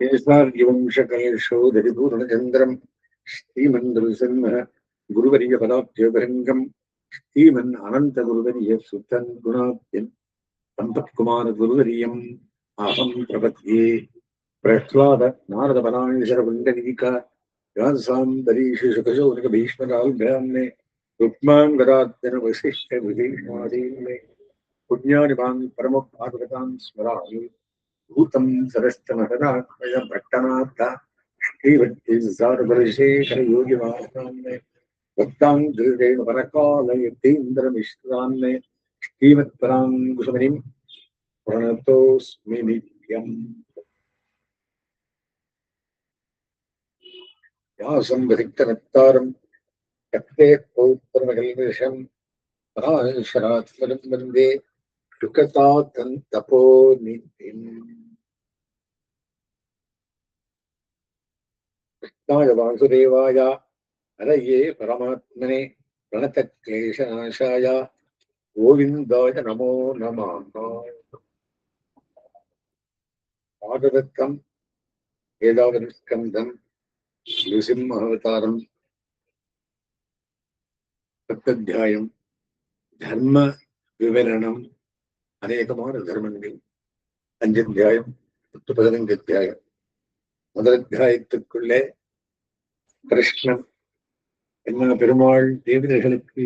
केशार्यवंशकलेशोदरिपूर्णचन्द्रम् श्रीमन्नृसिंह गुरुवर्यपदाब्जभृङ्गम् श्रीमन् अनन्तगुरुवर्य सुतन् गुणाब्जम् सम्पत्कुमारगुरुवर्यम् अहम् प्रपद्ये प्रह्लाद नारदपराणिशरपुण्डरीका व्यासाम्बरीषु सुखशौनकभीष्मकाल्भ्याम्ने रुक्माङ्गदार्जनवसिष्ठविभीष्मादीन्मे पुण्यानि मान् परमभागवतान् स्मरामि भूतं सरस्तमहदात्मय भट्टनाथ श्रीभक्तिसारबलशेखर योगिवासान्मे भक्ताङ्गृहेण परकालयतीन्द्रमिश्रान्मे श्रीमत्पराङ्कुशमुनिं प्रणतोऽस्मि नित्यम्। व्यासं विधिक्तनत्तारं कत्ते पौत्रमकल्मषं पराशरात्मनं वन्दे शुकतातं तपोनिधिम्। कृष्णाय वासुदेवाय हरये परमात्मने प्रणतक्लेशनाशाय गोविन्दाय नमो नमः। भागवतं वेदावस्कन्धं नृसिंहावतारं सप्तध्यायं धर्म विवरणम् अनेकமான தர்மங்கள் அஞ்சத்தியாயம் 15 அத்தியாயம். முதல் அத்தியாயத்துக்குள்ளே கிருஷ்ணன் என்ன பெருமாள் தேவதைகளுக்கு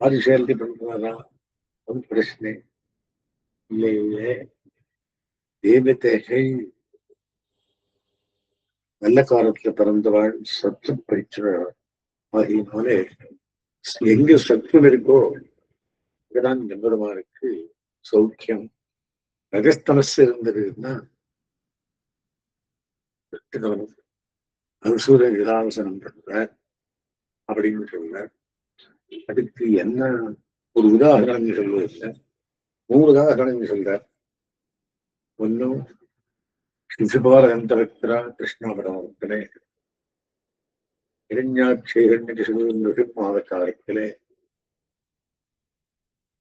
ஆதிசேர்த்தி பண்றாரா ஒரு பிரச்சனை இல்லையே. தேவதைகள் நல்ல காலத்துல பிறந்தவாள் சத்து பயிற்சியாள் ஆகியனாலே எங்க சத்துவம் இருக்கோ இங்கதான் எம்பெருமானுக்கு சௌக்கியம். ரகஸ்தமஸ் இருந்ததுன்னா அசுர விலாசனம் பண்ற அப்படின்னு சொல்ற. அதுக்கு என்ன ஒரு உதாரணம் சொல்வதில்லை, 3 உதாரணம் சொல்ற. ஒன்னும் சிசுபால அந்தரக்தரா கிருஷ்ணாவதாரத்திலே, இரண்யாட்சேரண்யகிருஷ்ணாவதாரத்திலே,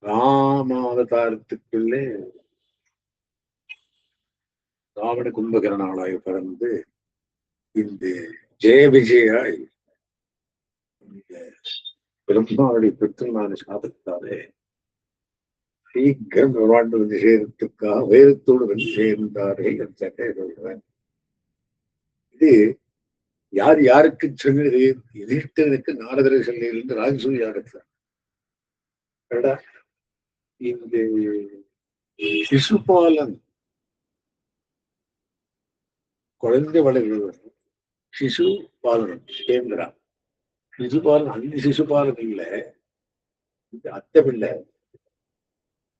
ராமாவதாரத்துக்குள்ளே ராவண கும்பகரனாளாய் பிறந்து இந்த ஜெய விஜயாய் பிரம்மாவுடைய பித்ருமான சாபத்தாலே சீக்கிரம் வாழ்ந்து வந்து சேர்த்துக்காக வேதத்தோடு வந்து சேர்ந்தார்கள் சொல்றேன். இது யார் யாருக்கு சொன்னது? எதிர்த்தனுக்கு நாரதரை சொல்லியிருந்து ராஜசூயாகத்தான். இந்த சிசுபாலன் குழந்தை வளர்கிறவர் சிசு பாலனம் கேந்திரா. சிசுபாலன் அந்த சிசுபாலன் இல்ல, இந்த அத்தை பிள்ளை,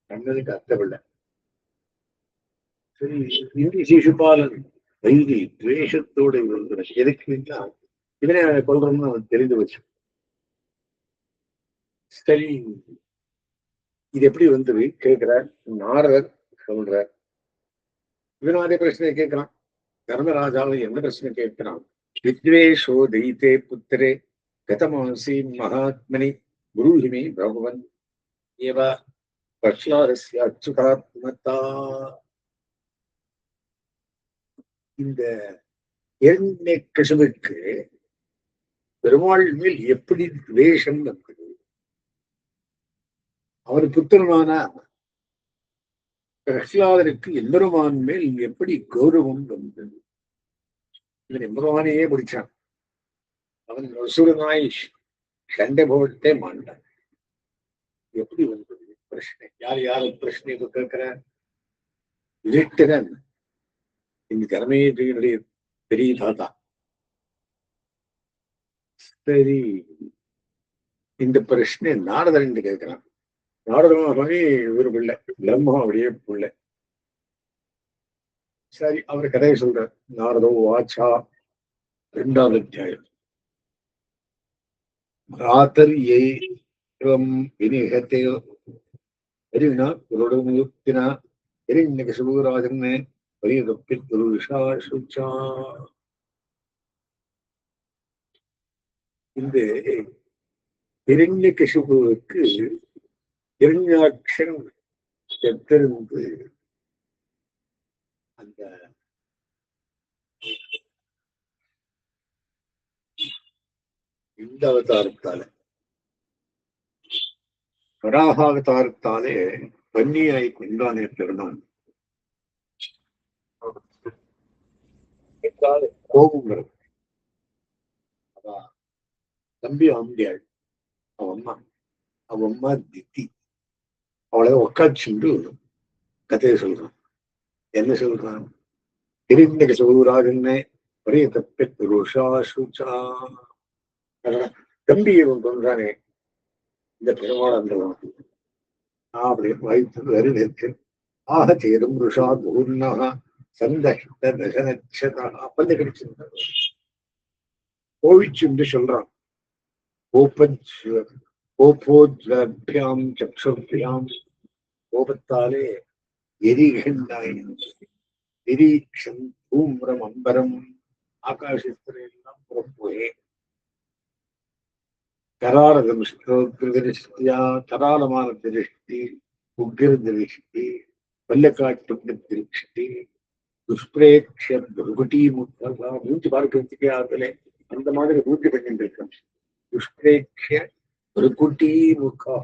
கண்ணனுக்கு அத்தை பிள்ளை. சரி, இந்த சிசுபாலன் வைதி துவேஷத்தோடு இருந்த எதுக்குன்னா இவனை கொள்றோம்னு அவன் தெரிந்து வச்சு. சரி, இது எப்படி வந்தது கேட்கிறார் நாரதர் சொல்றார். இவனும் அதே பிரச்சனையை கேட்கிறான். தர்மராஜாவை என்ன பிரச்சனை கேட்கிறான்? வித்வேஷோ தைத்தே புத்திரே கதமாசி மகாத்மனி குருஹிமி பகவன் ஏவ பிரஹ்லாதஸ்ய அச்சுதாத்மதா. இந்த இரண்யகசிபுக்கு பெருமாள் மேல் எப்படி துவேஷம் வந்தது? அவர் புத்திரனான பிரஹ்லாதனுக்கு எம்பெருமான் மேல் எப்படி கௌரவம் வந்தது? இவன் எம்பெருமானையே பிடிச்சான். அவன் அசுரனாய் சண்டை போட்டே மாண்டான். எப்படி வந்தது பிரச்சனை? யார் யாரு பிரச்சனை கேட்கிற? யுதிஷ்டிரன் இந்த தர்மேந்திரனுடைய பெரிய தாத்தா. சரி, இந்த பிரச்சனை நாரதன் கேட்கிறான். நாரதமாகவே ஒரு பிள்ளை, பிரம்மாவுடைய பிள்ளை. சரி, அவர் கதையை சொல்றார். நாரதோ வாச்சா 2வது அத்தியாயம். ராத்தர் ஏவம் வினிகத்தே எரிவினா குருடமுக்தினா எரிஞக சுபராஜன்னு பரியதப்பில் புருஷா சுச்சா. இந்த இரண்யகசிபுவுக்கு இரண்யாட்சன் செத்திருந்து அந்த இந்த அவதாரத்தால வராக அவதாரத்தாலே பன்னியாய் கொண்டானே பெருமான். கோபம் வரும். தம்பி ஆம்பியாள் அவ அம்மா தித்தி அவளை உக்காச்சுண்டு கதையை சொல்றான். என்ன சொல்றான்? தெரிந்த சௌராஜன்னே ஒரே தப்பை ருஷா சுச்சா. தம்பி இவன் சொல்றானே இந்த பெருமாள் அந்த அப்படி வாய்ப்பு வருடத்தில் ஆக சேரும் ருஷா பூர்ணா சந்தஷ்ட தசனட்சதா பல்ல கிடைச்சிருந்த கோவிச்சுண்டு சொல்றான். கோபோத்வபியாம் சக்ஷுர்பியாம் கோபத்தாலே எரிகண்டாயின் நிரீட்சம் தூம்ரம் அம்பரம் ஆகாசத்துல எல்லாம் புறப்போயே கராரதம் திருஷ்டியா கராளமான திருஷ்டி உக்கிர திருஷ்டி வல்லக்காட்டு திருஷ்டி துஷ்பிரேட்ச துர்குட்டி முக்கா மூச்சு பார்க்கறதுக்கே ஆகல அந்த மாதிரி மூச்சு பண்ணிட்டு இருக்கோம். துஷ்பிரேட்ச துர்குட்டி முக்கா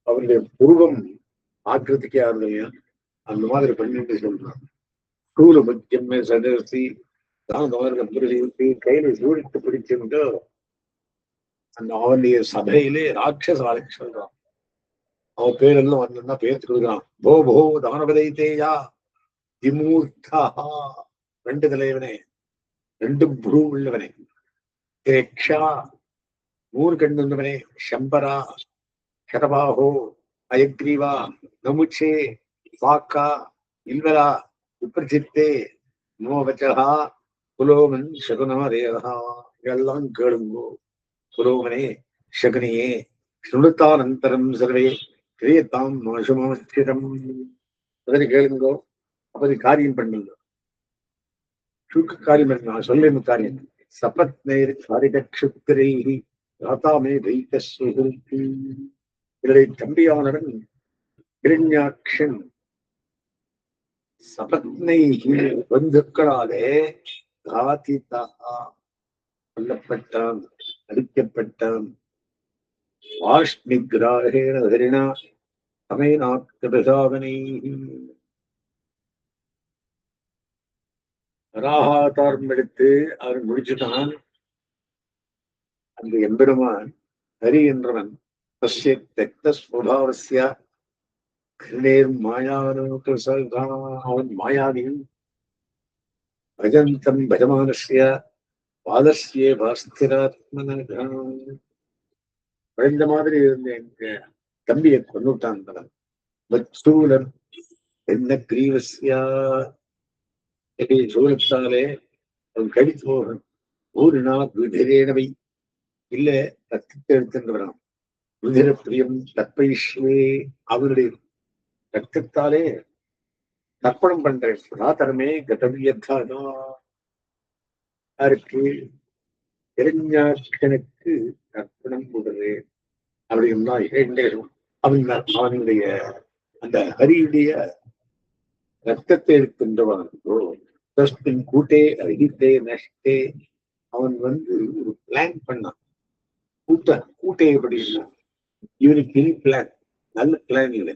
அவருடைய புருவம் ஆக்கிறதுக்கே ஆறுதலையா அந்த மாதிரி பண்ணிட்டு சொல்றான். ஸ்தூல முக்கியமே சதர்சி தான் புரிஞ்சு கையில சூழித்து பிடிச்சிருந்தோ அந்த அவனுடைய சபையிலே ராட்சசாலை சொல்றான். அவன் பேரெல்லாம் வந்தா பேர் கொடுக்குறான். போ போ தானபதை தேயா திமூர்த்தா ரெண்டு தலைவனே ரெண்டு புரு உள்ளவனே திரேக்ஷா மூணு கண் உள்ளவனே சம்பரா கரபாஹோ அயக்ரீவா நமுச்சே வாக்கா இல்வலா விப்ரசித்தே மோவச்சகா புலோமன் சகுனமரேகா இதெல்லாம் கேளுங்கோ. புலோமனே சகுனியே சுனுத்தானந்தரம் சர்வே கிரியத்தாம் மாசுமஸ்திரம் அதனை கேளுங்கோ. அப்படி காரியம் பண்ணுங்க. சுருக்க காரியம் பண்ண நான் சொல்ல காரியம் சபத்னேர் காரிகக்ஷுத்திரை ராதாமே வைகஸ்வருத்தி. இதனுடைய தம்பியானவன் கிரண்யாட்சன் சபத்னை பந்துக்களாலே காதிதா கொல்லப்பட்டான், அடிக்கப்பட்டான். வாஷ்மிகிராஹேண ஹரிணா சமயநாத்கபிசாவனை வராகாவதாரம் எடுத்து அவன் முடிச்சுட்டான். அந்த எம்பெருமான் ஹரி என்றவன் தஸ்ய தெக்த ஸ்வபாவஸ்ய கிருணேர் அவன் மாயாவியும் பஜந்தம் பஜமானஸ்ய பாதஸ்யே பாஸ்திராத்மன குறைந்த மாதிரி இருந்த எங்க தம்பியை கொண்டுட்டான். மச்சூலன் என்ன கிரீவஸ்யா சூலத்தாலே அவன் கடித்து போகணும். ஊரினா விதிரேனவை இல்ல ரத்தத்தை எடுத்துன்றான். விதிர பிரியம் தற்பயிஷ்வே அவனுடைய ரத்தத்தாலே தர்ப்பணம் பண்றேன். பிராதரமே கதவியத்தானா யாருக்கு இரண்யாட்சனுக்கு தர்ப்பணம் கொடுறேன் அப்படின்னா அவனுடைய அந்த ஹரியுடைய ரத்தத்தை எடுக்கின்றவனோ தஸ்மின் கூட்டே அகித்தே நஷ்டே அவன் ஒரு பிளான் பண்ணான். கூட்டை எப்படின்னா இவனுக்கு இனி பிளான் நல்ல பிளான் இல்லை,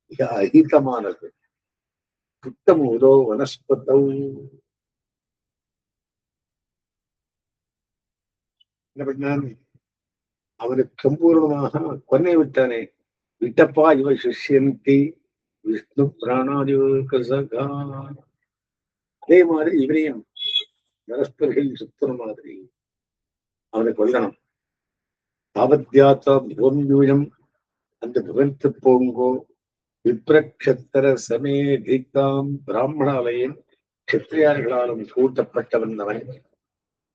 மிக அகிதமானது. சுத்தம் உதோ வனஸ்பதோ என்ன பண்ணான்? அவனுக்கு சம்பூர்ணமாக கொன்னை விட்டானே. விட்டப்பா இவ சிஷ்யந்தி விஷ்ணு பிராணாதிகா. அதே மாதிரி இவரையும் நரஸ்பர்கள் சுத்துற மாதிரி அவனை கொல்லணும். தாவத்யாத்தா புவன்யூயம் அந்த புவன்த்து போங்கோ விப்ரக்ஷத்திர சமேதித்தாம் பிராமணாலயம் கத்திரியார்களாலும் கூட்டப்பட்டவன் அவன்.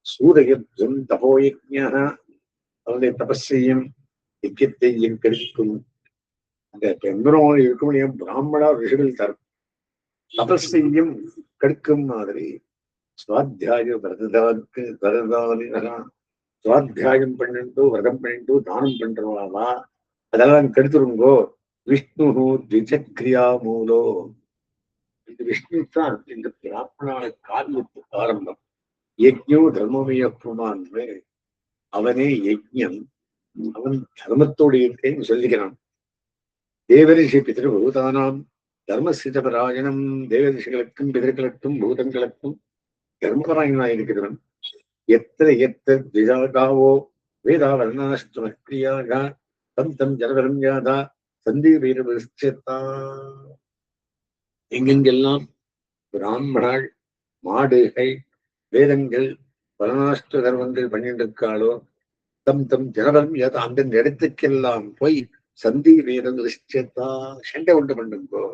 சூரியத்வம் தபோயஜ்ஞா அவனுடைய தபஸையும் யஜ்யத்தையும் கெடுக்கும். அந்த பெண்பரோடு இருக்கக்கூடிய பிராமணா ரிஷிகள் தபஸையும் கெடுக்கும் மாதிரி சுவாத்தியாய விரதாலினா சுவாத்தியாயம் பண்ணிட்டு விரதம் பண்ணிட்டு தானம் பண்றவாவா அதெல்லாம் கெடுத்துருங்கோ. விஷ்ணு திஜக்ரியா மூலோ இந்த விஷ்ணு தான் இந்த பிராமணான காரியத்துக்கு ஆரம்பம். யஜ்ஞோ தர்மமய புமான்னு அவனே யஜ்ஞம், அவன் தர்மத்தோடு இருக்கேன்னு சொல்லிக்கிறான். தேவரிஷி பிதிருபூதானாம் தர்மசிதபராயணம், தேவரிஷிகளுக்கும் பிதர்களுக்கும் பூதங்களுக்கும் தர்மபராயணனாயிருக்கிறவன். எத்திர எத்த திஜாகாவோ வேதா வர்ணாஷ்டமக்ரியாக தம் தம் ஜனவரம் யாதா சந்தி வீரபரிச்சத்தா. எங்கெங்கெல்லாம் பிராமணாள் மாடுகள் வேதங்கள் வர்ணாஷ்ட தர்மங்கள் பண்ணிட்டு இருக்காளோ தம் தம் ஜனவரம் யாதா அந்தந்த இடத்துக்கெல்லாம் போய் சந்தி வீரபரிச்சத்தா சண்டை உண்டு பண்ணுங்கோ.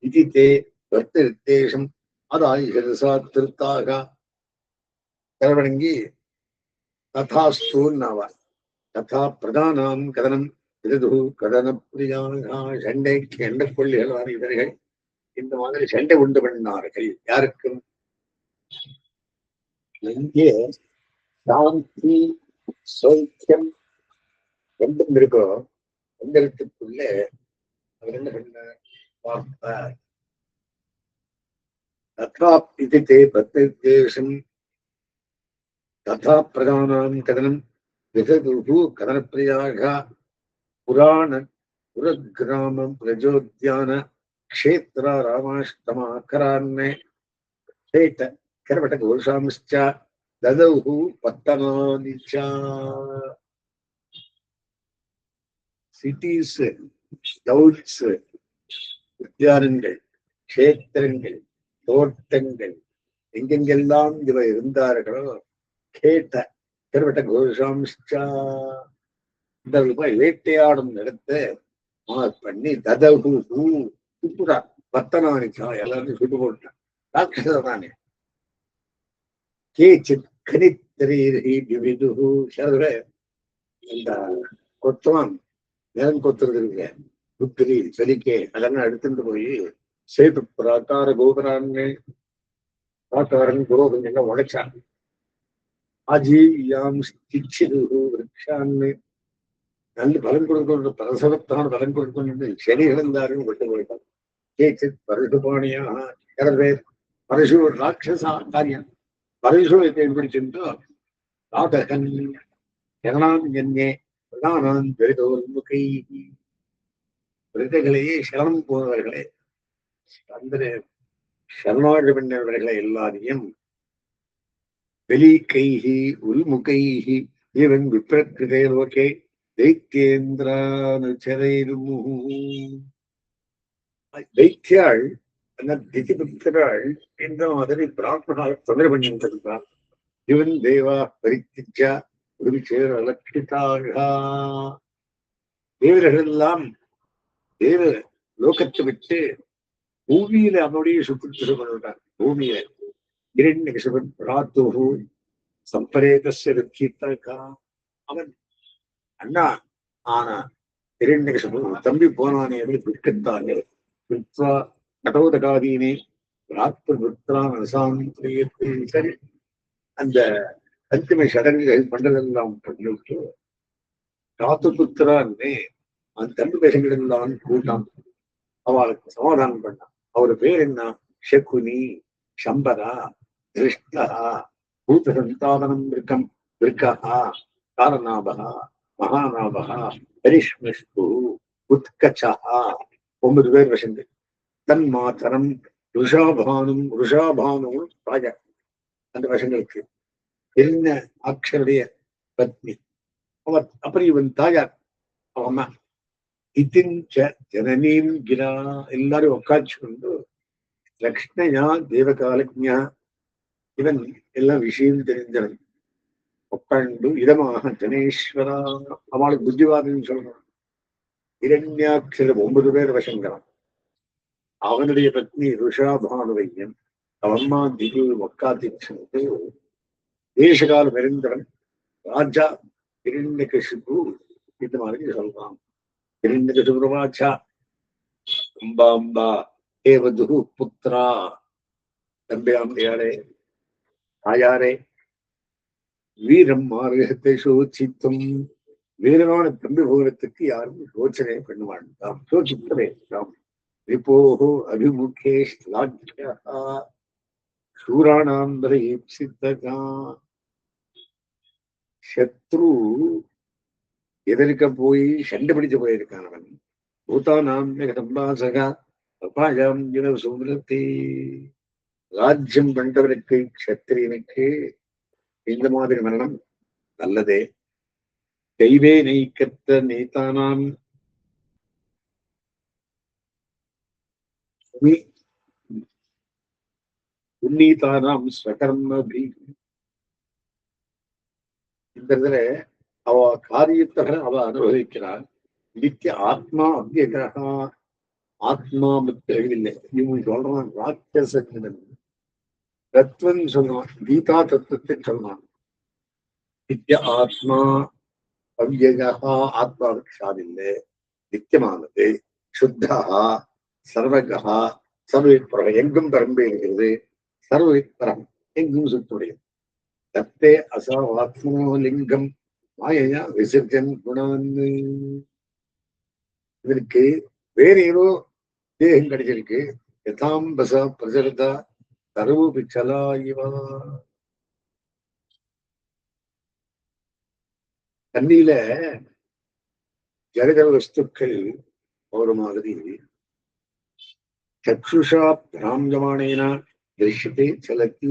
இதித்தே வர்த்தேஷம் அதாயிஷா திருத்தாக தரவணங்கி ததாஸ்தூன்னாவா ததா பிரதானாம் கதனம் விருது கதன பிரியாக சண்டைக்கு எண்ட கொள்ளிகளான இவர்கள் இந்த மாதிரி சண்டை உண்டு பண்ணார்கள். யாருக்கும் இங்கே சாந்தி சௌக்கியம் ரெண்டும் இருக்கோ. எந்தத்துக்குள்ள அவர் என்ன பண்ணார் பார்த்தார். ததா இதித்தே பத்தேஷம் ததா பிரதானாம் கதனம் விததுஹு கதனப்பிரியாக புராண புரகிராமம் பிரஜோத்யான க்ஷேத்ர ராமாஷ்டமாக்கரான்மே க்ஷேத கரவட கோஷாம்ச்ச ததௌஹு பத்தனானிச்ச. சிட்டிஸ், டவுன்ஸ், உத்தியானங்கள், க்ஷேத்திரங்கள், தோட்டங்கள் எங்கெங்கெல்லாம் இவர் இருந்தார்களோ கேட்ட கருவட்ட கோஷாம்ச்சா இந்த வேட்டையாடும் இடத்தை பண்ணி ததஹு சுப்புரா பத்தனானிச்சா எல்லாரும் சுட்டு போட்டான். ராட்சசதானே கேச்சித் கனித்திரீரி விவிதுஹு சில இந்த கொத்தவான் நிலம் கொத்துறது இருக்கு புத்திரி செலிக்கே அதெல்லாம் எடுத்துட்டு போய் சேது பிராக்கார கோபுரான்னு பிராக்காரன் குரோகம் எல்லாம் உடைச்சான். ஆஜீவியாம் ஸ்திச்சிதுஹு விருட்சான்னு நல்ல பலன் கொடுக்கணும், பிரசவத்தான பலன் கொடுக்கணும் சரி இழந்தாருன்னு கொண்டு போயிட்டான். கேச்சித் பரசுபாணியாக சில பேர் பரசு ராட்சசா காரியம் பரசுவத்தை பிடிச்சிருந்தோ ராதகன் ஜனநாம் என்னே பிரதானான் பெரிதோன்முகை பிரஜைகளையே சரணம் போனவர்களே அந்த சரணாகி பண்ணவர்களை எல்லாரையும் வெளி கைகி உள்முகைகி இவன் விப்ரகிருதே லோகே தைத்தியேந்திரானுச்சரைருமு. தைத்தியாள் அந்த திதிபுத்திராள் என்ற மாதிரி பிராமணால் தொந்தரவு பண்ணியிருந்தார். இவன் தேவா பரித்திஜா குருவிச்சேர் அலட்சிதாக தேவர்கள் எல்லாம் தேவ லோகத்தை விட்டு பூமியில அவனுடைய சுற்று பண்ணிவிட்டார். பூமியில இரண்யகசிபன் பிராத்துஹு சம்பரேதஸ்ய ருக்கிதகா அவன் அண்ணா ஆனா இரண்யகசிபன் தம்பி போனானே துக்கத்தானே வித்வா கடோதகாதீனே பிராத்து புத்திரான் அசாந்திரியத்தில் சரி அந்த அந்திமை சடங்குகள் பண்டதெல்லாம் பண்ணிவிட்டு காத்து புத்திரான்னே அந்த தம்பி பேசங்களெல்லாம் கூட்டான். அவளுக்கு சமாதானம் பண்ணான். அவரு பேர் என்ன? சகுனி, சம்பரா, திருஷ்டா, பூத சந்தாபனம் விருக்கம் விருக்கா, காரநாபகா, மகாநாபகா, ஹரிஷ்மிஷ்டு, உத்கச்சா 9 பேர் வசந்து. தன் மாத்தரம் ருஷாபானும் ருஷாபானும் ராஜா அந்த வசங்களுக்கு என்ன அக்ஷருடைய பத்னி அவர். அப்புறம் இவன் தாயார் அவன் அம்மா இத்திஞ்ச ஜனனீம் கிரா எல்லாரும் உட்காட்சி கொண்டு லக்ஷ்மயா தேவகாலஜா இவன் எல்லாம் விஷயம் தெரிஞ்சவன் உட்காண்டு இதமாக ஜனேஸ்வரா அவளுக்கு புத்திவாதம் சொல்றான். இரண்யாட்சர 9 பேர் வசங்கிறான். அவனுடைய பத்னி ருஷாபானுவையன் அவம்மா திகு உட்காத்தி சென்று தேசகாலம் இருந்தவன் ராஜா இரண்யகசிபு இந்த மாதிரி சொல்றான். இரண்யகசிபுரவாச்சா அம்பாம்பா ஏவது புத்திரா தம்பியாம்பையாரே தாயாரே வீரம் மார்க்கத்தை சோச்சித்தும் வீரமான தம்பி போகிறதுக்கு யாரும் யோசனை பண்ண மாட்டாம், சோசிக்க வேண்டாம். ரிபோஹோ அபிமுகே ஸ்லாக்யா சூராணாம் சித்தகா சத்ரு எதிர்க்க போய் சண்டை பிடிச்சு போயிருக்கான் அவன். பூதானாம் ஜெகதம்பாசகா அபாயம் சுமதி. ராஜ்யம் பண்றவனுக்கு கஷத்திரியனுக்கு இந்த மாதிரி மரணம் நல்லதே. தெய்வே நெய்கத்த நேதானாம் உன்னீதானாம் ஸ்வகர்மபி. இந்த இதுல அவ காரியத்தை அவ அனுபவிக்கிறாள். நித்திய ஆத்மா அவ்யகா. ஆத்மா தெளிவில்லை. இவன் சொல்றான் ராட்சசன் தத்துவம் சொல்லுவான். கீதா தத்துவத்தை சொல்லுவான். நித்திய ஆத்மா அவ்யகா. ஆத்மாவுக்கு சாதில்லை, நித்தியமானது, சுத்தா, சர்வகா, சர்வவித்பரம், எங்கும் பரம்பு இருக்கிறது. சர்வவித்பரம் எங்கும் சுத்துடையது. தத்தே அசாவாத்மோ லிங்கம் மாயையா விசர்ஜன் குணான்னு. இதற்கு வேற ஏதோ தேகம் கிடைச்சிருக்கு. யதாம்பச பிரசரதா சர்வ பிச்சலா இவா. தண்ணியில ஜலஜல வஸ்துக்கள் ஒரு மாதிரி சக்ஷுஷா பிராஞ்சமானேனா திருஷ்யத்தை சலத்தி.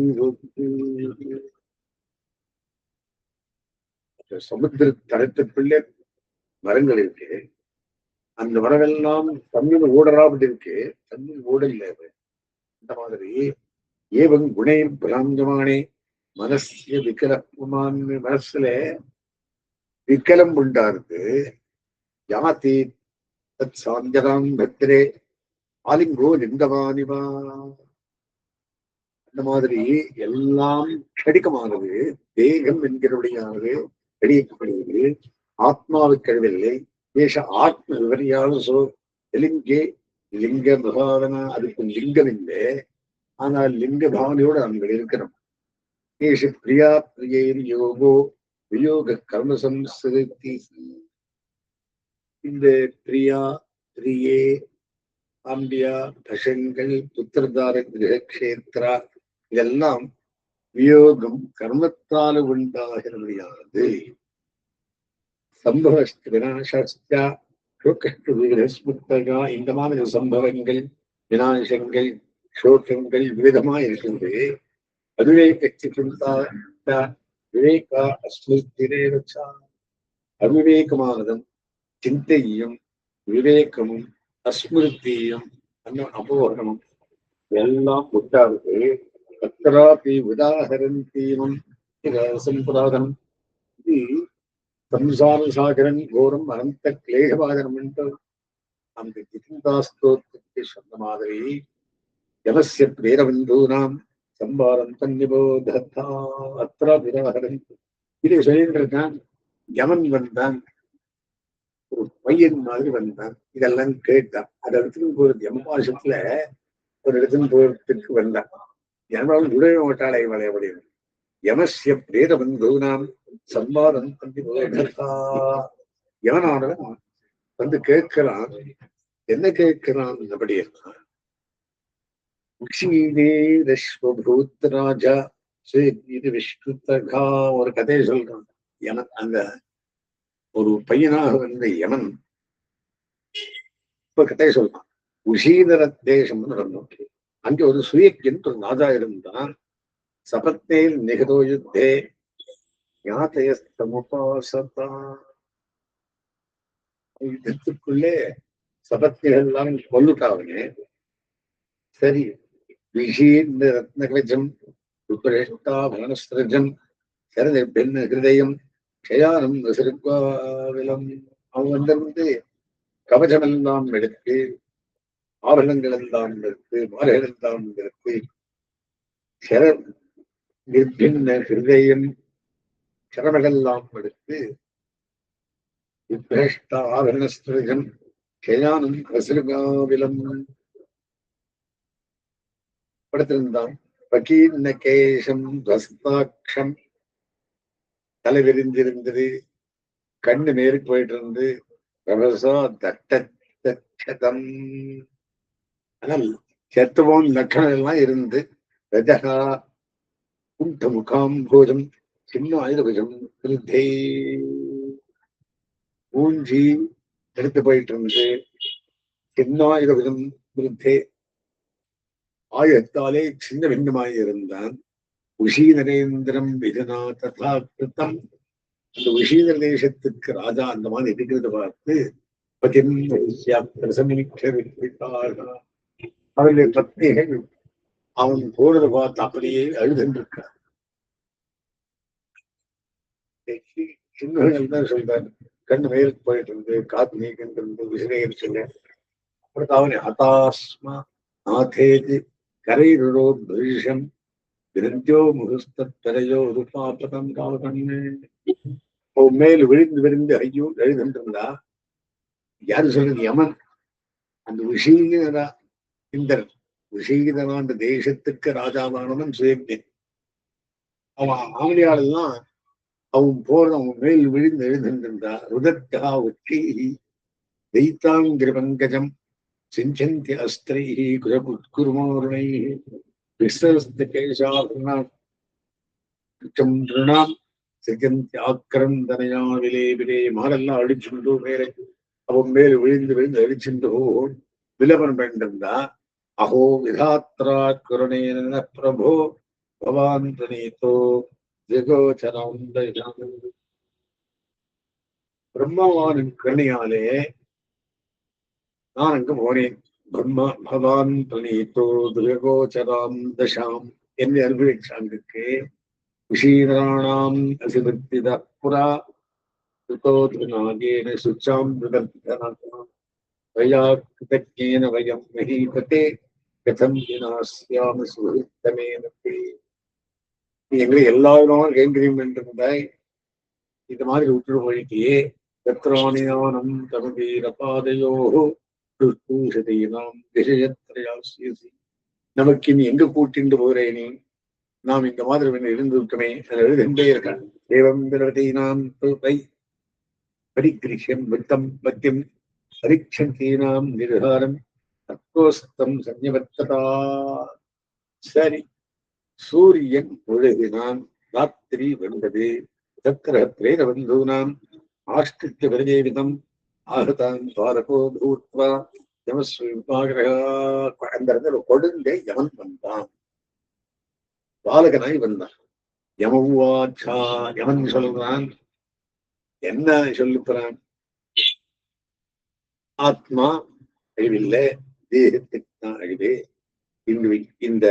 சமுத்திர தரத்துக்குள்ளே மரங்கள் இருக்கு. அந்த மரமெல்லாம் தண்ணியில் ஓடறாப்பட்டு இருக்கு. தண்ணியில் ஓடல. இந்த மாதிரி ஏவங் குணை பிராஞ்சமானே மனசிய விக்கலமான். மனசுல விக்கலம் உண்டாருக்கு. யாத்தி தத் சாந்தராம் பத்ரே ஆலிங்கோ லிங்கமானிவா. அந்த மாதிரி எல்லாம் கடிக்கமானது. தேகம் என்கிறபடியானது கடிக்கப்படுவது. ஆத்மாவுக்கு கழிவில்லை. ஏஷ ஆத்ம விவரியான லிங்கே லிங்க பாவனா. அதுக்கு லிங்கம் இல்லை, ஆனால் லிங்க பாவனையோடு நாங்கள் இருக்கிறோம். ஏஷ பிரியா பிரியேர் யோகோ வியோக கர்ம சம்ஸ்கிருதி. இந்த பிரியா பிரியே ஆம்பியா பசங்கள் புத்திரதார கிரகக்ஷேத்ரா இதெல்லாம் வியோகம் கர்மத்தால் உண்டாகிறபடியானது. சம்பவ விநாசா ஸ்முத்தகா. இந்த மாதிரி சம்பவங்கள், விநாசங்கள், சோகங்கள் விவிதமா இருக்கின்றது. அதுவே கட்சி விவேகா அஸ்மிரேவச்சா. அவிவேகமானதும் சிந்தையும் விவேகமும் அஸ்மிருத்தியும் அபோகமும் எல்லாம் உண்டாவது. தத்ராபி உதாகரந்தீமம் சம்பிராதம். இது சம்சார சாகரன் கோரம் அனந்த கிளேகவாதனம் என்று அந்த ஜிதாஸ்தோத்திற்கு சொன்ன மாதிரி யமஸ்ய பிரேரபந்தூனாம் சம்பாரம் தன்னிபோதத்தா அத்ரா விதாகரன். இதை சொல்லிட்டு இருக்கான். யமன் வந்தான், ஒரு பையன் மாதிரி வந்தான். இதெல்லாம் கேட்டான். அது இடத்துக்கு போறது யமபாசத்துல ஒரு இடத்துக்கு போறதுக்கு வந்தான். யமன் உடவே மாட்டாளை வளையபடியும். யமஸ்ய பிரேரபந்தூனாம் சம்பாதம் தன்னிபோதத்தா. யமனானவன் வந்து கேட்கிறான். என்ன கேட்கிறான் அப்படின்னா, ராஜா விஷ்ணுதகா. ஒரு கதையை சொல்றான். யமன் அந்த ஒரு பையனாக வந்த யமன் இப்ப கதையை சொல்றான். உஷீதர தேசம்னு நடந்தோம். அங்கே ஒரு சுயக்கின் ஒரு ராஜா இருந்தான். சபத்தேல் நிகதோ யுத்தே ஞாதயஸ்தமுபாசதா. யுத்தத்துக்குள்ளே சபத்திகள் எல்லாம் கொல்லுட்டாங்க. சரி, விஷீர்ந்த ரத்னகவச்சம் உபரேஷ்டா வனஸ்திரஜம் சரத பெண் ஹிருதயம் க்ஷயானம் விலம். அவங்க வந்திருந்து கவசம் எல்லாம் எடுத்து, ஆபரணங்கள் எல்லாம் எடுத்து, மாலைகள் எல்லாம் எடுத்து, சர நிர்பின்ன ஹிருதயம் சரமெல்லாம் எடுத்து, உபரேஷ்டா ஆபரணஸ்திரஜம் க்ஷயானம் விலம் படுத்திருந்தான். பகீர்ண கேசம் துவஸ்தாட்சம். தலை விரிந்திருந்தது, கண்ணு மேற்கு போயிட்டு இருந்து, ரவசா தட்டம். ஆனால் செத்துவோம் லட்சணம் எல்லாம் இருந்து, ரஜகா குண்ட முகாம் போதும் சின்ன ஆயுதபுஜம் விருத்தே ஊஞ்சி எடுத்து போயிட்டு இருந்தது. சின்ன ஆயுதபுஜம் விருத்தே ஆயுதத்தாலே சின்ன பின்னமாய் இருந்தான். உஷீநரேந்திரம் விதுனா ததா கிருத்தம். அந்த உஷீதர தேசத்துக்கு ராஜா அந்த மாதிரி இருக்கிறத பார்த்து அவருடைய பத்னிகள் அவன் போனதை பார்த்து அப்படியே அழுதுன்றிருக்கார். சின்னர்கள் தான் சொல்றாரு, கண்ணு மேலுக்கு போயிட்டு இருந்து காத்து நீக்கிட்டு இருந்து விசிறேன்னு அப்புறம் அவனை ஹதாஸ்மா நாதேது கரைருடோ பரிஷம் விருந்தியோ முகஸ்தரையோ ரூபாபதம் காவதன்னு மேல் விழுந்து விழுந்து ஐயோ எழுதுன்றிருந்தா. யாரு சொல்றது? யமன். அந்த விஷீகரா இந்திரன் விஷீகரனா அந்த தேசத்துக்கு ராஜாவானவன் சுயக்ஞன். அவன் ஆவணியாளெல்லாம் அவன் போறது அவன் மேல் விழுந்து எழுதுன்றிருந்தா. ருதத்தா உச்சி தைத்தாங்கிர பங்கஜம் சிஞ்சந்தி அஸ்திரை குருமோருணை விஸ்வஸ்த கேசாபரணாம் சிஜந்தி ஆக்கிரந்தனையா விலே விலே மாடெல்லாம் அடிச்சுண்டு மேலே அவன் மேல் விழுந்து விழுந்து அடிச்சுண்டு விலவன் பண்ணிருந்தா. அஹோ விதாத்ரா குரணேன பிரபோ பவான் பிரணீதோ ஜெகோச்சரம் பிரம்மவானின் கருணையாலே நான் அங்கு போனேன். பிரம்மா பவான் பிரணீதோ துர்கோச்சராம் தசாம் என்னை அனுபவிச்சாங்க. விஷீராணாம் அசிபத்தித புரா நாகேன சுச்சாம் வயா கிருதஜ்ஞேன வயம் மஹீபதே கதம் வினாஸ்யாம சுஹித்தமேனபி. நீ எங்களை எல்லா விதமாக கேட்கிறீம் என்றிருந்தாய், இந்த மாதிரி விட்டுட்டு போயிட்டியே. தத்ராணியானம் தமதீரபாதையோ நாம் விஷயத்திரையாசி. நமக்கு நீ எங்க கூட்டிண்டு போறேனே, நாம் இந்த மாதிரி இருந்து விட்டோமே எழுதுண்டே இருக்கான். தேவம் விரதீனாம் பரிகிருஷ்யம் வித்தம் பத்தியம் பரீட்சந்தீனாம் நிர்காரம் தத்வோஸ்தம் சன்னிவர்த்ததா. சரி, சூரியன் முழுகினான், ராத்திரி வந்தது. சக்கரத்ரேன பந்தூனாம் ஆஷ்டித்ய பிரஜேவிதம் ஆகதான் துவாரகோ பூத்வா அந்த இடத்துல கொடுந்தே யமன் வந்தான், பாலகனாய் வந்தான். யமவாச்சா, யமன் சொல்றான். என்ன சொல்லுகிறான்? ஆத்மா அழிவில்லை, தேகத்துக்கு தான் அழிவு. இந்த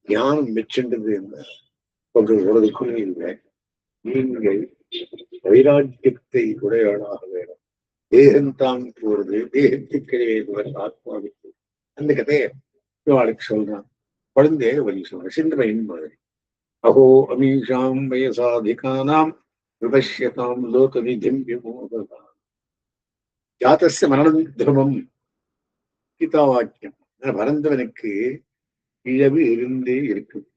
ஞானம் மெச்சென்றது என்ன சொல்றதுக்குள்ள இல்லை. நீங்கள் வைராக்கியத்தை உடையாளாக வேணும். தேகம்தான் போறது, தேகத்துக்கிடையே ஆத்மாவுக்கு. அந்த கதையை இவாளுக்கு சொல்றான். குழந்தைய வழி சொல்றான், சின்ன பையன் மாதிரி. அஹோ அமீஷாம் வயசாதிகானாம் விபஷ்யதாம் லோக விதிம் விமோகதாம் ஜாதஸ்ய மரணம் தர்மம் கீதா வாக்கியம். பரந்தவனுக்கு இழவு இருந்தே இருக்கும்,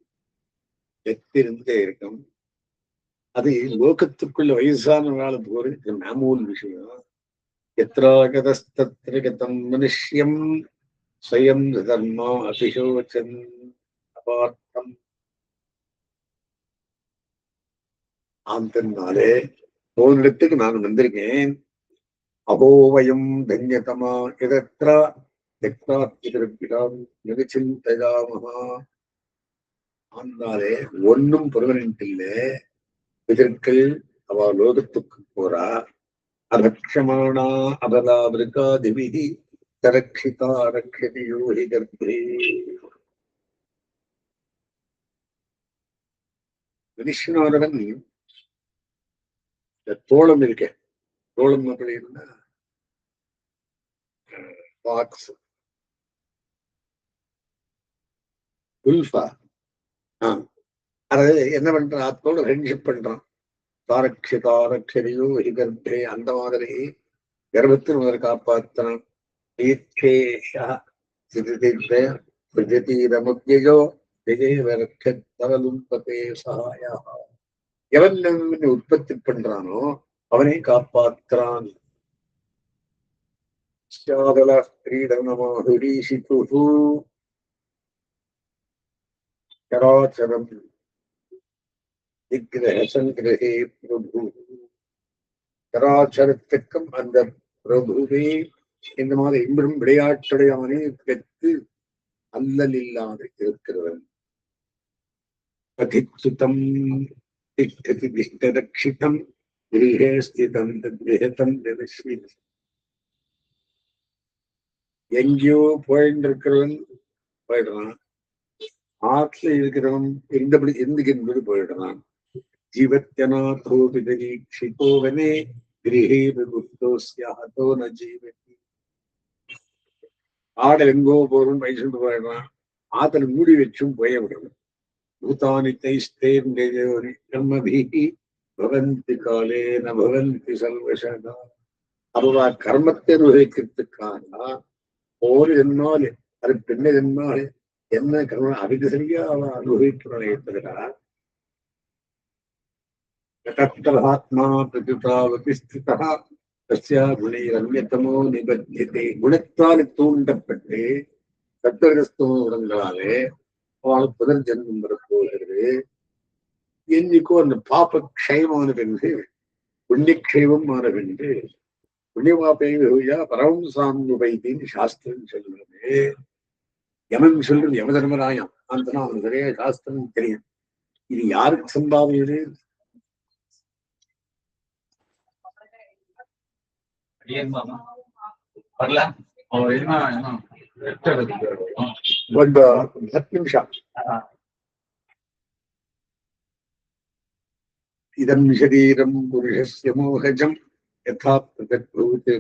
எத்திருந்தே இருக்கும். அது லோகத்துக்குள்ள வயசான காலத்துக்கு ஒரு மாமூல் விஷயம். எத்திராகதஸ்தத்ரகதம் மனுஷ்யம் ஸ்வயம் தர்மா அபிஷோச்சன் அபார்த்தம். ஆந்தனாலே போனிடத்துக்கு நான் வந்திருக்கேன். அபோவயம் தன்யதமா எதத்ரா நிகச்சிந்தயாமஹா. ஆனாலே ஒன்னும் பெர்மனன்ட் இல்லை. எதிர்கள் அவ லோகத்துக்கு போறா. அரக்ஷமானா அபலாவிருக்காதிபிஹி தரக்ஷிதா ரக்ஷதி யோஹி கர்ப்பே. மனுஷனானவன் தோளம் இருக்க, தோளம் அப்படின்னா பாக்ஸ் உல்ஃபா. அதாவது என்ன பண்றான்? ஆத்மாவோட ஃப்ரெண்ட்ஷிப் பண்றான். தாரக்ஷிதாரக்ஷரியோ ஹி கர்ப்பே. அந்த மாதிரி கர்ப்பத்தில் முதல் காப்பாற்றான். எவன் உற்பத்தி பண்றானோ அவனை காப்பாற்றான். சராச்சரம் விக்கிரக சங்கிரகே பிரபு. சராச்சரத்துக்கும் அந்த பிரபுவே இந்த மாதிரி இன்றும் விளையாட்டுடையானே பெற்று அல்லல் இல்லாது இருக்கிறவன். பதிச்சுதம் திஷ்டதி திஷ்டரக்ஷிதம் கிரீஹே ஸ்திதம் தத்விஹதம் ததஸ்மித். எங்கேயோ போயிட்டு இருக்கிறவன் போயிடுறான், ஆற்றுல இருக்கிறவன் இருந்தபடி இருந்துகின்றது போயிடுறான். ஜீவத்யநாதோ விதரீட்சிதோ வனே கிரீஹே விபுக்தோஸ்யாஹதோ ந ஜீவதி. ஆடல் எங்கோ போறோம் வயசுட்டு போயிடுறான், ஆத்துல மூடி வச்சும் போய விடுறான். பூதானி தைஸ்தேர்ந்தேயோரி கர்மபிஹி பவந்தி காலே ந பவந்தி சர்வசதா. அவ கர்மத்தை அனுபவிக்கிறதுக்காக ஒரு ஜென்மால் அது பெண்ண ஜென்மால் என்ன கர்மம் அதுக்கு சரியா அவ அனுபவிக்கிறானே தவிர தத்தராத்மா பிரதிதாவபி ஸ்திதா தஸ்யா குணைரன்யதமோ நிபத்தியதே. குணத்தால் தூண்டப்பட்டு சத்வரஸ்தமோ குணங்களாலே அவளுக்கு புதர் ஜென்மம் வரப்போகிறது. என்னைக்கோ அந்த பாப க்ஷயமான பின்பு புண்ணியக்ஷயமும் ஆன பின்பு புண்ணியமாப்பை பரவம் சாங்குபைத்தின்னு சாஸ்திரம் சொல்லுறது. யமன் சொல்றது யம தர்மராயம் அந்த அவனுக்கு நிறைய சாஸ்திரம் தெரியும். இது யாருக்கு சம்பாவியது? இதம் சரீரம் புருஷஸ்ய மோகஜம் யதா பிரதக்பூதே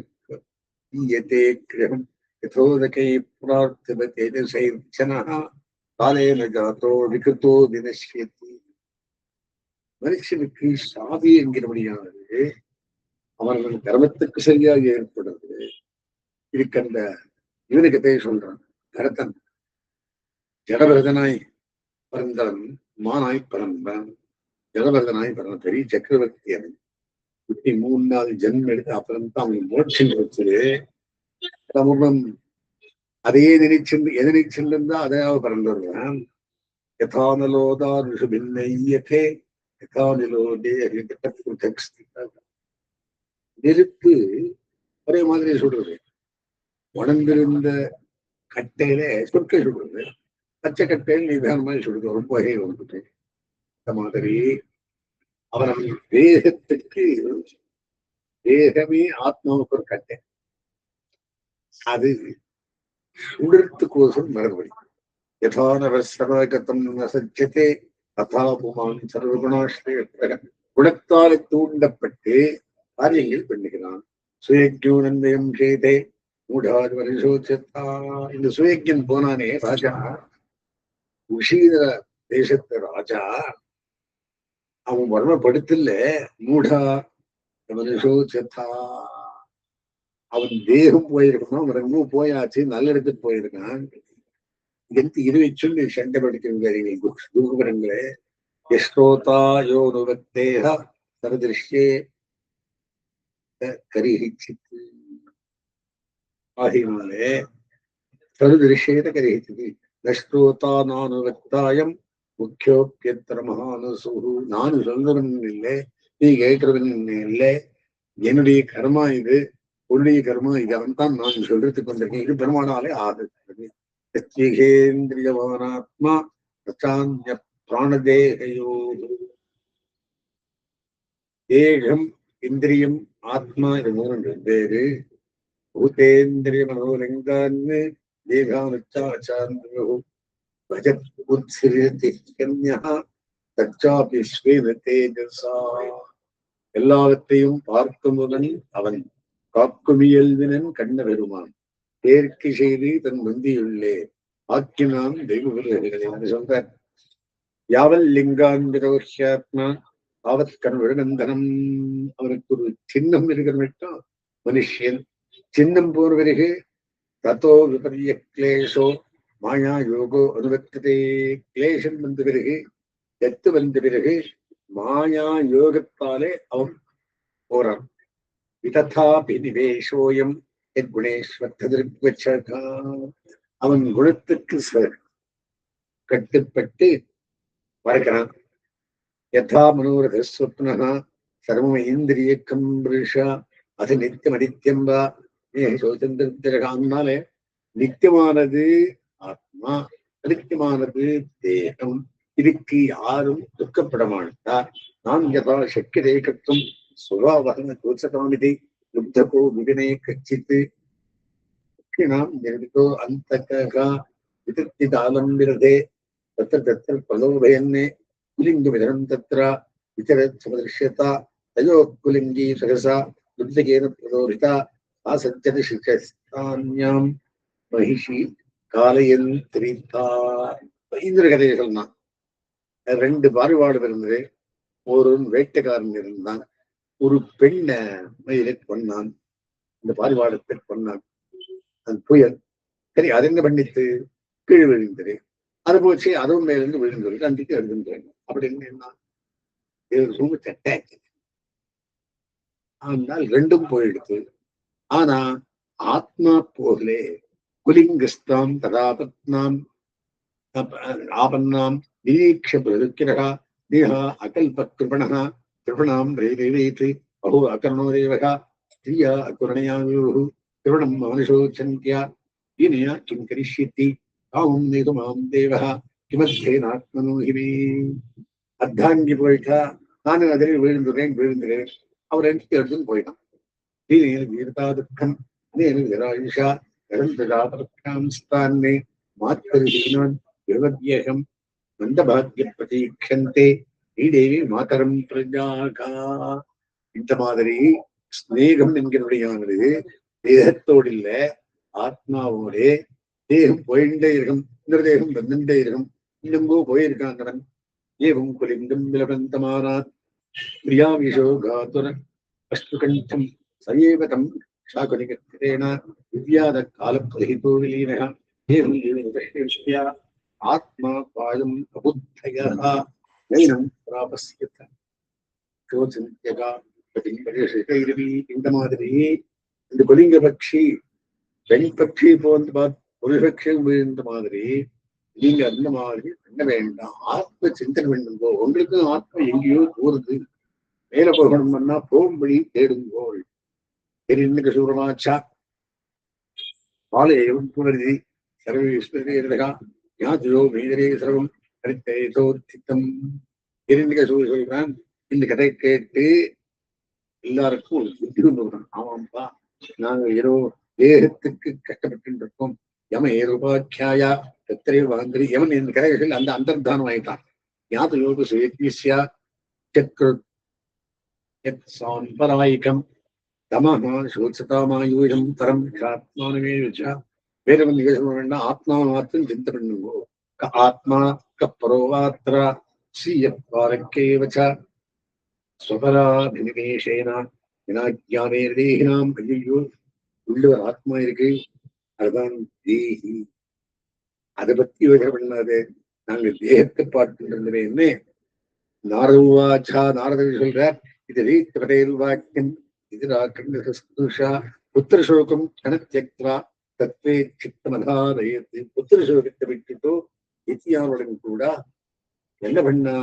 ஈயதே கிரகம் யதோதகை பிரார்த்திவ தேஜசைர்ஜனஹ காலேன ஜாதோ விகிருதோ வினஷ்யதி. மனுஷனுக்கு சாதி என்கிறபடியானது அவர்கள் கர்மத்துக்கு சரியாக ஏற்படுறது. இதுக்கு அந்த இவனு கதையை சொல்றான். கரத்தன் ஜடபரதனாய் பிறந்தவன் மானாய் பிறந்தான். ஜடபரதனாய் பிறந்த பெரிய சக்கரவர்த்தி அவன். 3 நாள் ஜென்மம் எடுத்து அப்புறம் தான் அவன் மோட்சம் வச்சது. அதே எதனை செல்லுந்தா அதையாவது பிறந்து வருவான். யதானலோதா ரிஷுபின்னையதே யதானிலோதே நெருப்பு ஒரே மாதிரி சுடுறது. உணர்ந்திருந்த கட்டையில சொற்கை சுடுறது, பச்சை கட்டையில் நிதானமாக சுடுறது. ரொம்ப வகை வந்துட்டு இந்த மாதிரி அவன் தேகத்துக்கு தேகமே ஆத்மாவுக்கு ஒரு கட்டை. அது சுடுறதுக்கோசம் மறுபடி யதானவசரகதம் நசஜ்யதே ததா புமான் சர்வகுணாஸ்ரய குணத்தால் தூண்டப்பட்டு காரியங்கள் பண்ணுகிறான். சுயஜூனந்தயம் செய்தே மூடாது வருஷோச்சத்தா. இந்த சுயஜன் போனானே ராஜா, உஷீதர தேசத்து ராஜா, அவன் வர்மப்படுத்தல மூடா வருஷோச்சத்தா. அவன் தேகம் போயிருக்கணும், அவன் ரெண்டும் போயாச்சு, நல்ல இடத்துக்கு போயிருக்கான். இதற்கு இதை சொல்லி சண்டை படிக்கிறீங்க குருகுபரங்களே. யஸ்ரோதா யோ நுவத்தேக சரதிருஷ்யே கரிஹிச்சித்து. ஆகினாலே சருதிருஷ்யேத கரிஹிச்சித்து. நஷ்டோதா நானுவத்தாயம் முக்கியோப்பியத்திர மகானுசுகு. நானு சொல்றவன் இல்லை, நீ கேட்கிறவன் இல்லை. என்னுடைய கர்மா இது, உன்னுடைய கர்மா இது. அவன் தான் நான் சொல்றதுக்கு வந்திருக்கேன். இது பெருமானாலே ஆகிறது. ேந்திரியமானாத்மா பிரசாந்திய பிராணதேகையோ. தேகம் இந்திரியம் ஆத்மா இது 3 பேரு. பூதேந்திரிய மனோலிங்கான்னு தேகானுச்சாச்சாரியோ பஜத் உத்ஸிரியதி கன்யா தச்சாபி ஸ்வேன தேஜசா. எல்லாவற்றையும் பார்க்குமுதன் அவன் காக்குமியல்வினன் கண்ண பெருமான் தேர்க்கை செய்து தன் முந்தியுள்ளே ஆக்கினான் தெய்வ சொல்ற. யாவல் லிங்காந்திரோஹ்யாத்மா தாவத் கண்விழநந்தனம். அவனுக்கு ஒரு சின்னம் இருக்கிற மனுஷன் சின்னம் போன பிறகு தத்தோ விபரிய கிளேஷோ மாயா யோகோ அனுபத்ததே. கிளேஷம் வந்த பிறகு, எத்து வந்த பிறகு மாயா யோகத்தாலே அவன் போறான். விததாபி நிவேஷோயம் குணேஸ்வர்த்தா. அவன் குணத்துக்கு கட்டுப்பட்டு வளர்க்கிறான். யதா மனோரத ஸ்வப்னः சர்வம் இந்திரியக்கம் புருஷா அது நித்தியம் அனித்தியம் வா சோதந்திரனாலே நித்தியமானது ஆத்மா, அனித்தியமானது தேகம். இதுக்கு யாரும் துக்கப்பட மாட்டார். நான் யதா சக்கியதே கர்த்தும் சுபாவக தோஷதாமிதி யுத்தகோ விகனே கச்சித் நாம் ஜெகதோ அந்தகா விதத்திதாலம்பிரதே தத்திர தத்திர பிரலோபயன்னே குலிங்க விதரம் தத்ர விசர சமதிருஷ்யதா தயோ குலிங்கி சகசா யுத்தகேன பிரலோபிதா ஆசஞ்சதி சிஷ்யான்யாம் மகிஷி காலயந்திரிதா. இந்திர கதையை சொன்னான். ரெண்டு பாரிவாடு இருந்தது. ஒரு வேட்டைக்காரன் இருந்தான். ஒரு பெண்ண மயிலை கொன்னான். இந்த பாரிவாடத்தை கொன்னான். அது புயல். சரி, அது என்ன பண்ணித்து? கீழ் விழுந்தது. அது போச்சு, அதுவும் மேலிருந்து விழுந்தது. ரெண்டுக்கு எழுதுன்றேன். அப்படின்னு என்ன ஆனால் ரெண்டும் போயிடுது. ஆனா ஆத்மா போகலே. குலிங்கஸ்தாம் ததாபத்னாம் ஆபன்னாம் நிரீட்ச பிரதுக்கிரகா தேகா அகல்ப கிருபணः கிருபணாம் ரேவேதி பகு அகர்ணோரேவகா ஸ்திரியா அகுரணயாயுः கிருபணம் மனுஷோச்சந்தியா இனியா கிம் கரிஷ்யதி காமம் நேதுமாம் தேவः கிமர்த்தேனாத்மனோ ஹிமே. அர்த்தாங்கி போயிட்டா, நானும் அதில் விழுந்துறேன். அவர் எனக்கு எடுத்துன்னு போயிட்டான். வீரதா துக்கம் அனேன விராயுஷா நிரந்தராபரக்காம் ஸ்தானே மாத்தரிஹீனான் விவத்யேகம் மந்தபாக்ய பிரதீட்சந்தே ஸ்ரீதேவி மாதரம் பிரஜாகா. இந்த மாதிரி ஸ்நேகம் என்கிறபடியானது தேகத்தோடு இல்ல, ஆத்மாவோடே. தேகம் போயிட்டே இருக்கும், இந்த தேகம் வந்துட்டே இருக்கும். இன்னுங்கோ போயிருக்காங்கவன். ஏவம் குலிங்கம் விலபந்தமானாத் பிரியாவிஷோகாதுர அஷ்டுகண்டம் சயேவதம் சாகுனிகத்திரேன விவ்யாத காலப்பிரஹிதோ விலீனः ஏவம் ஆத்மா பாயம் அபுத்தயः நைனம் பிராபஸ்யத சோசந்தியகா பதிம்பரிஷைரவி. இந்த மாதிரி இந்த கொலிங்க பட்சி பெண் பட்சி போன்ற புருஷபட்சி இந்த மாதிரி நீங்க அந்த மாதிரி பண்ண வேண்டாம். ஆத்ம சிந்தனை வேண்டுங்கோ. உங்களுக்கும் ஆத்மா எங்கேயோ போறது. மேல போகணும்னா போகும்படி தேடுங்கோள். இன்னைக்கு சூரமாச்சா பாலையும் புனர்தி சர்வேஸ்வரா ஞாதியோ மீதரே சர்வம் கரித்தோர்த்தித்தம். இன்னைக்கு சொல்றான். இந்த கதை கேட்டு எல்லாருக்கும் ஒரு புத்தி கொண்டு வரும். ஆமாம்பா, நாங்க ஏதோ தேகத்துக்கு கஷ்டப்பட்டு இருக்கோம். யம ஏரோபாக்கியாயா எத்தனை வாங்கி யமன் இந்த கதைகள் அந்த அந்தர்தானம் ஆயிட்டான். ஞாதியோக சுயத்யா சக்ரு சாம்பராயிகம் தமஹா சோத்சதாமாயூயம் தரம் ஆத்மானமே வச்சா. வேற வந்து சொல்ல வேண்டாம். ஆத்மாவை மாத்திரம் சிந்த பண்ணுங்கோ. ஆத்மா கப்பரோவாத்ரா ஸ்ரீயப்பாரக்கே வச்சா ஸ்வபராபினிவேஷேனா வினாஜானே தேகினாம். ஐயோ, உள்ளவர் ஆத்மா இருக்கு, அதுதான் தேகி. அதை பத்தி யோசனை பண்ணாது. நாங்க தேகத்தை பார்த்துட்டு என்ன நாரதுவாச்சா. நாரதர் சொல்றார், இது ரீத்தபதேல் வாக்கியம் எதிராக்கண்டா புத்திரசோகம் கணத்தியக்வா தத்வே சித்தமதாரயத்து. புத்திரசோகத்தை விட்டுட்டோ நித்தியானுடன் கூட என்ன பண்ணா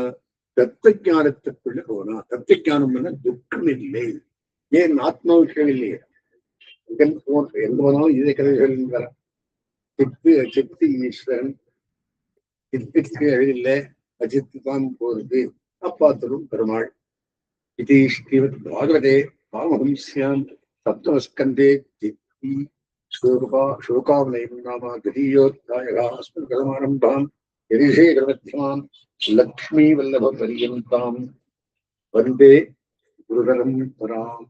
தத்துவ ஞானத்துக்குள்ள போனா. தத்துவ ஞானம் பண்ண துக்கம் இல்லை. ஏன் ஆத்மா விஷயம் இல்லையே. எங்க போனாலும் இதே கதைகள் வர சித்து அச்சித்து ஈஸ்வரன். சித்துக்கு அழிவில்லை, அச்சித்து தான் போறது. அப்பாத்தரும் பெருமாள். இது ஸ்ரீமத் பாகவதே பாமஹம்ஸ்யாம் சப்தமஸ்கந்தே சித்தி शोकावनयं नाम द्वितीयोऽध्यायः। अस्मिन् कथमारम्भाम् यदिशेखरमध्यमाम् लक्ष्मीवल्लभपर्यन्ताम् वन्दे गुरुपरम्पराम्।